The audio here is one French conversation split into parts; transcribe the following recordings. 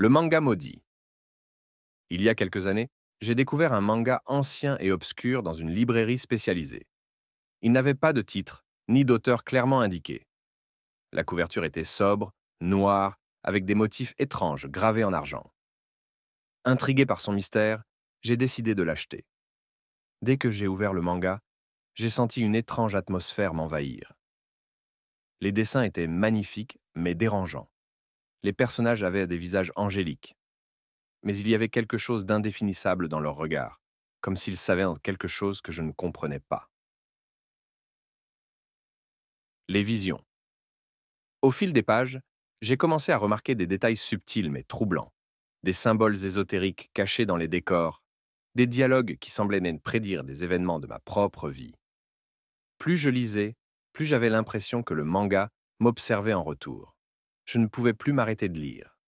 Le manga maudit. Il y a quelques années, j'ai découvert un manga ancien et obscur dans une librairie spécialisée. Il n'avait pas de titre, ni d'auteur clairement indiqué. La couverture était sobre, noire, avec des motifs étranges gravés en argent. Intrigué par son mystère, j'ai décidé de l'acheter. Dès que j'ai ouvert le manga, j'ai senti une étrange atmosphère m'envahir. Les dessins étaient magnifiques, mais dérangeants. Les personnages avaient des visages angéliques, mais il y avait quelque chose d'indéfinissable dans leur regard, comme s'ils savaient quelque chose que je ne comprenais pas. Les visions. Au fil des pages, j'ai commencé à remarquer des détails subtils mais troublants, des symboles ésotériques cachés dans les décors, des dialogues qui semblaient même prédire des événements de ma propre vie. Plus je lisais, plus j'avais l'impression que le manga m'observait en retour. Je ne pouvais plus m'arrêter de lire.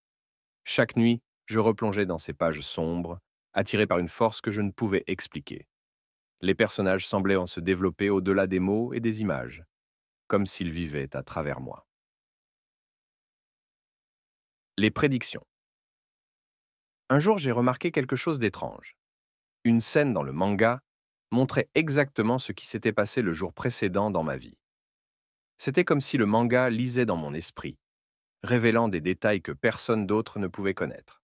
Chaque nuit, je replongeais dans ces pages sombres, attiré par une force que je ne pouvais expliquer. Les personnages semblaient en se développer au-delà des mots et des images, comme s'ils vivaient à travers moi. Les prédictions. Un jour, j'ai remarqué quelque chose d'étrange. Une scène dans le manga montrait exactement ce qui s'était passé le jour précédent dans ma vie. C'était comme si le manga lisait dans mon esprit, révélant des détails que personne d'autre ne pouvait connaître.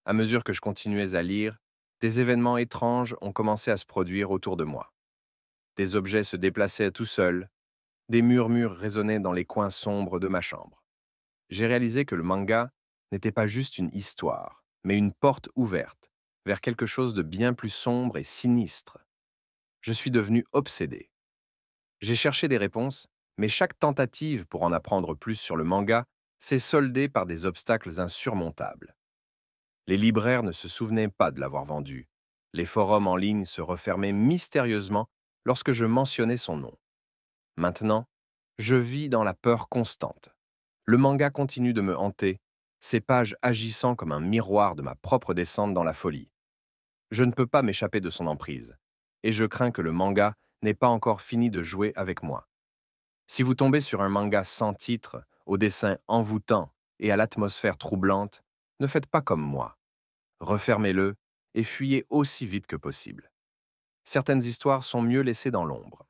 À mesure que je continuais à lire, des événements étranges ont commencé à se produire autour de moi. Des objets se déplaçaient tout seuls, des murmures résonnaient dans les coins sombres de ma chambre. J'ai réalisé que le manga n'était pas juste une histoire, mais une porte ouverte vers quelque chose de bien plus sombre et sinistre. Je suis devenu obsédé. J'ai cherché des réponses, mais chaque tentative pour en apprendre plus sur le manga s'est soldée par des obstacles insurmontables. Les libraires ne se souvenaient pas de l'avoir vendu. Les forums en ligne se refermaient mystérieusement lorsque je mentionnais son nom. Maintenant, je vis dans la peur constante. Le manga continue de me hanter, ses pages agissant comme un miroir de ma propre descente dans la folie. Je ne peux pas m'échapper de son emprise, et je crains que le manga n'ait pas encore fini de jouer avec moi. Si vous tombez sur un manga sans titre, au dessin envoûtant et à l'atmosphère troublante, ne faites pas comme moi. Refermez-le et fuyez aussi vite que possible. Certaines histoires sont mieux laissées dans l'ombre.